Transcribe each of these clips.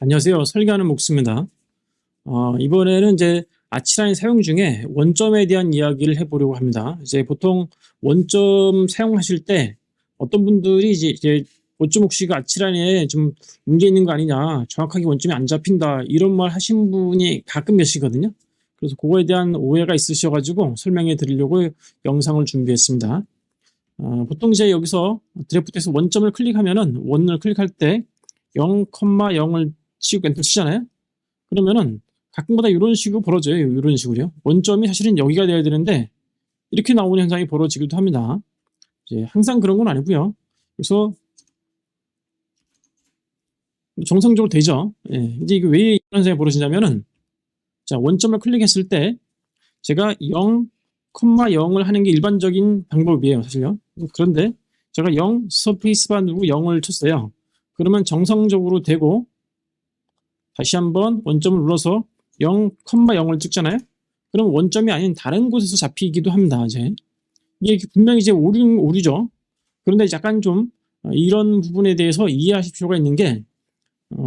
안녕하세요. 설계하는 목수입니다. 이번에는 이제 아치라인 사용 중에 원점에 대한 이야기를 해보려고 합니다. 이제 보통 원점 사용하실 때 어떤 분들이 이제 원점 혹시가 아치라인에 좀 문제 있는 거 아니냐, 정확하게 원점이 안 잡힌다, 이런 말 하신 분이 가끔 계시거든요. 그래서 그거에 대한 오해가 있으셔가지고 설명해 드리려고 영상을 준비했습니다. 보통 이제 여기서 드래프트에서 원점을 클릭하면은 원을 클릭할 때 0,0을 치고 엔터 치잖아요. 그러면은 가끔마다 이런 식으로 벌어져요. 이런 식으로요. 원점이 사실은 여기가 돼야 되는데 이렇게 나오는 현상이 벌어지기도 합니다. 이제 항상 그런 건 아니고요. 그래서 정상적으로 되죠. 예, 이제 이게 왜 이런 현상이 벌어지냐면은 자, 원점을 클릭했을 때 제가 0,0을 하는 게 일반적인 방법이에요, 사실요. 그런데 제가 0 스페이스바 누르고 0을 쳤어요. 그러면 정상적으로 되고 다시 한번 원점을 눌러서 0,0을 찍잖아요. 그럼 원점이 아닌 다른 곳에서 잡히기도 합니다. 이게 분명히 이제 오류죠. 그런데 약간 좀 이런 부분에 대해서 이해하실 필요가 있는 게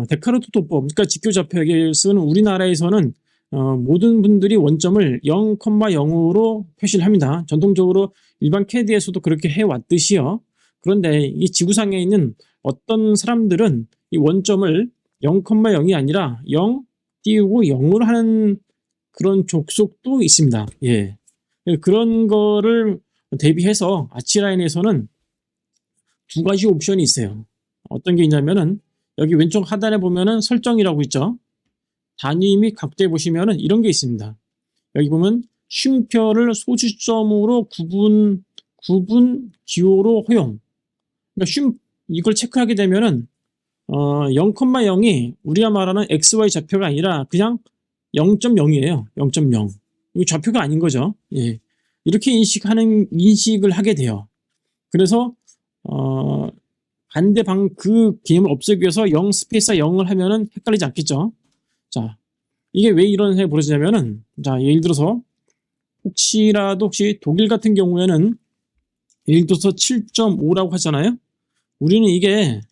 데카르트 도법, 그러니까 직교좌표액을 쓰는 우리나라에서는 모든 분들이 원점을 0,0으로 표시를 합니다. 전통적으로 일반 CAD에서도 그렇게 해왔듯이요. 그런데 이 지구상에 있는 어떤 사람들은 이 원점을 0,0이 아니라 0 띄우고 0으로 하는 그런 족속도 있습니다. 예. 그런 거를 대비해서 아치라인에서는 두 가지 옵션이 있어요. 어떤 게 있냐면은 여기 왼쪽 하단에 보면은 설정이라고 있죠. 단위 및 각도에 보시면은 이런 게 있습니다. 여기 보면 쉼표를 소수점으로 구분 기호로 허용. 그러니까 이걸 체크하게 되면은 0,0이 우리가 말하는 XY 좌표가 아니라 그냥 0.0이에요. 0.0. 이거 좌표가 아닌 거죠. 예. 이렇게 인식을 하게 돼요. 그래서 그 개념을 없애기 위해서 0 스페이스 0을 하면은 헷갈리지 않겠죠. 자, 이게 왜 이런 현상이 벌어지냐면은, 자, 예를 들어서 혹시 독일 같은 경우에는 예를 들어서 7.5라고 하잖아요. 우리는 이게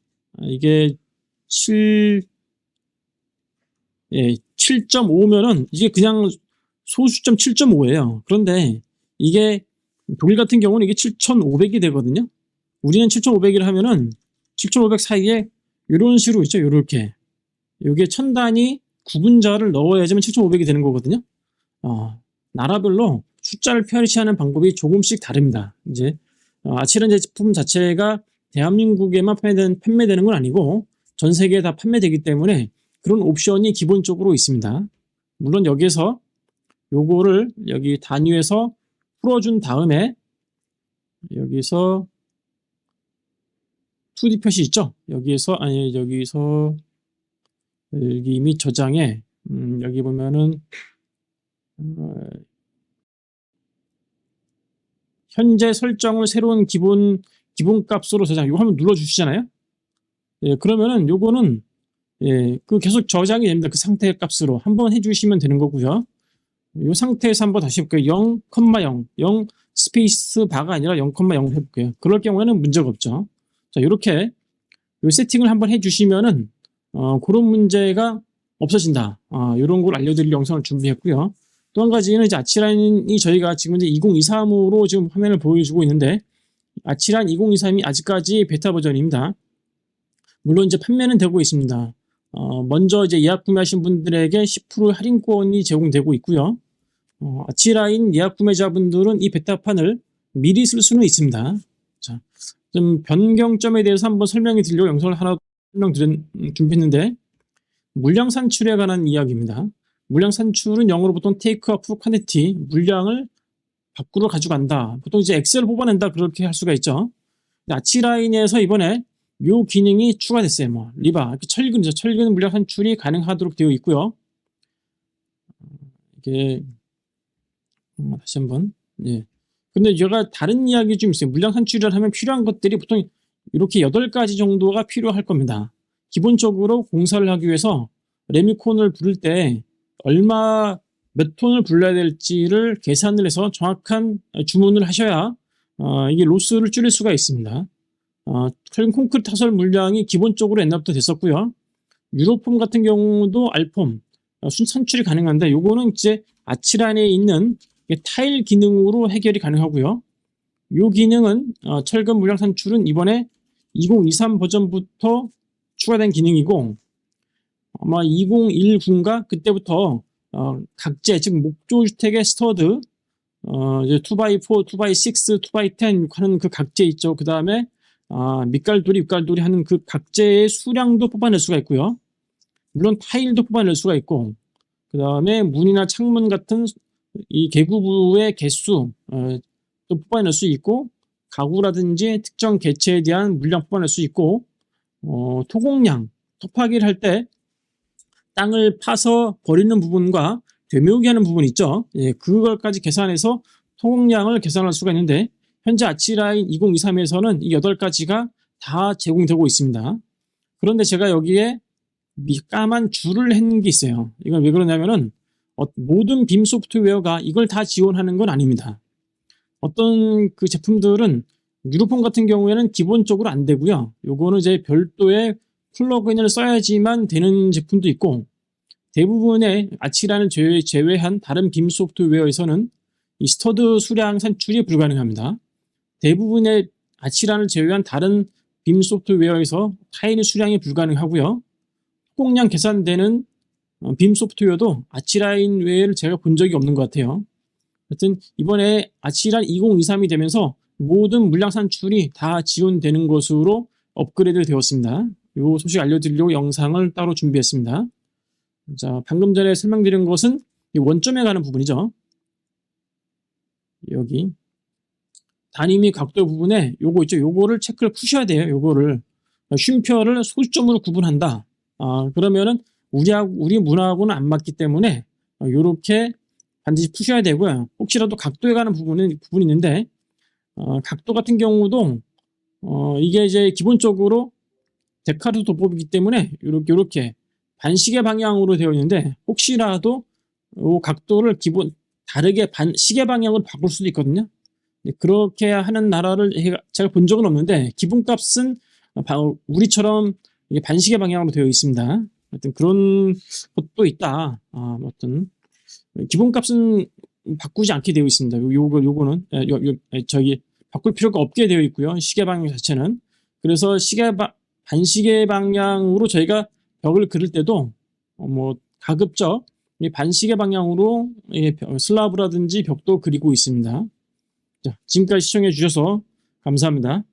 7, 예, 7.5면은 이게 그냥 소수점 7.5예요. 그런데 이게 독일 같은 경우는 이게 7,500이 되거든요. 우리는 7,500이라 하면은 7,500 사이에 이런 식으로 있죠. 요렇게. 요게 천 단위 구분자를 넣어야지만 7,500이 되는 거거든요. 나라별로 숫자를 표시하는 방법이 조금씩 다릅니다. 이제 아치란 제품 자체가 대한민국에만 판매되는 건 아니고 전 세계에 다 판매되기 때문에 그런 옵션이 기본적으로 있습니다. 물론 여기에서 요거를 여기 단위에서 풀어준 다음에 여기서 2D 표시 있죠? 여기서 여기 및 저장에 여기 보면은 현재 설정을 새로운 기본값으로 저장. 이거 한번 눌러주시잖아요. 예, 그러면은 요거는 그 계속 저장이 됩니다. 그 상태의 값으로 한번 해주시면 되는 거고요. 이 상태에서 한번 다시 해볼게요. 0,0, 0 스페이스 바가 아니라 0,0 해볼게요. 그럴 경우에는 문제가 없죠. 자, 이렇게 이 세팅을 한번 해주시면은 그런 문제가 없어진다. 이런 걸 알려드릴 영상을 준비했고요. 또 한 가지는 이제 아치라인이 저희가 지금 이제 2023으로 지금 화면을 보여주고 있는데 아치라인 2023이 아직까지 베타 버전입니다. 물론 이제 판매는 되고 있습니다. 먼저 이제 예약 구매하신 분들에게 10% 할인권이 제공되고 있고요. 아치라인 예약 구매자분들은 이 베타판을 미리 쓸 수는 있습니다. 자, 좀 변경점에 대해서 한번 설명해 드리려고 영상을 하나 준비했는데 물량 산출에 관한 이야기입니다. 물량 산출은 영어로 보통 take up quantity, 물량을 밖으로 가져간다. 보통 이제 엑셀 뽑아낸다 그렇게 할 수가 있죠. 아치라인에서 이번에 요 기능이 추가됐어요. 뭐 리바, 철근 물량 산출이 가능하도록 되어 있고요. 이게 다시 한번. 예. 근데 제가 다른 이야기 좀 있어요. 물량 산출을 하면 필요한 것들이 보통 이렇게 8가지 정도가 필요할 겁니다. 기본적으로 공사를 하기 위해서 레미콘을 부를 때 몇 톤을 불러야 될지를 계산을 해서 정확한 주문을 하셔야 이게 로스를 줄일 수가 있습니다. 철근 콘크리트 타설 물량이 기본적으로 옛날부터 됐었고요. 유로폼 같은 경우도 알폼 순산출이 가능한데 요거는 이제 아치란에 있는 타일 기능으로 해결이 가능하고요. 요 기능은 철근 물량 산출은 이번에 2023 버전부터 추가된 기능이고 아마 2019인가 그때부터 각재 즉 목조 주택의 스터드 이제 2x4, 2x6, 2x10 하는 그 각재 있죠. 그 다음에 밑갈돌이, 윗갈돌이 하는 그 각재의 수량도 뽑아낼 수가 있고요. 물론 타일도 뽑아낼 수가 있고, 그 다음에 문이나 창문 같은 이 개구부의 개수 또 뽑아낼 수 있고, 가구라든지 특정 개체에 대한 물량 뽑아낼 수 있고, 토공량, 토파기를 할 때 땅을 파서 버리는 부분과 되메우기 하는 부분 있죠. 예, 그걸까지 계산해서 토공량을 계산할 수가 있는데 현재 아치라인 2023에서는 이 8가지가 다 제공되고 있습니다. 그런데 제가 여기에 까만 줄을 했는 게 있어요. 이건 왜 그러냐면은 모든 빔 소프트웨어가 이걸 다 지원하는 건 아닙니다. 어떤 그 제품들은 유로폼 같은 경우에는 기본적으로 안 되고요. 요거는 이제 별도의 플러그인을 써야지만 되는 제품도 있고 대부분의 아치란을 제외한 다른 빔 소프트웨어에서는 이 스터드 수량 산출이 불가능합니다. 대부분의 아치란을 제외한 다른 빔 소프트웨어에서 타일 수량이 불가능하고요. 토공량 계산되는 빔 소프트웨어도 아치라인 외에를 제가 본 적이 없는 것 같아요. 하여튼 이번에 아치란 2023이 되면서 모든 물량 산출이 다 지원되는 것으로 업그레이드 되었습니다. 이 소식 알려드리려고 영상을 따로 준비했습니다. 자, 방금 전에 설명드린 것은 원점에 가는 부분이죠. 여기 단위 및 각도 부분에 요거 있죠. 요거를 체크를 푸셔야 돼요. 요거를 쉼표를 소수점으로 구분한다. 그러면은 우리 문하고는 안 맞기 때문에 요렇게 반드시 푸셔야 되고요. 혹시라도 각도에 가는 부분이 있는데 각도 같은 경우도 이게 이제 기본적으로 데카르트 도법이기 때문에 요렇게 반시계 방향으로 되어 있는데 혹시라도 이 각도를 다르게 시계 방향으로 바꿀 수도 있거든요. 그렇게 하는 나라를 제가 본 적은 없는데 기본값은 우리처럼 반시계 방향으로 되어 있습니다. 하여튼 그런 것도 있다. 어떤 기본값은 바꾸지 않게 되어 있습니다. 요거는 저기 바꿀 필요가 없게 되어 있고요. 시계 방향 자체는. 그래서 반시계 방향으로 저희가 벽을 그릴 때도 가급적 반시계 방향으로 슬라브라든지 벽도 그리고 있습니다. 자, 지금까지 시청해 주셔서 감사합니다.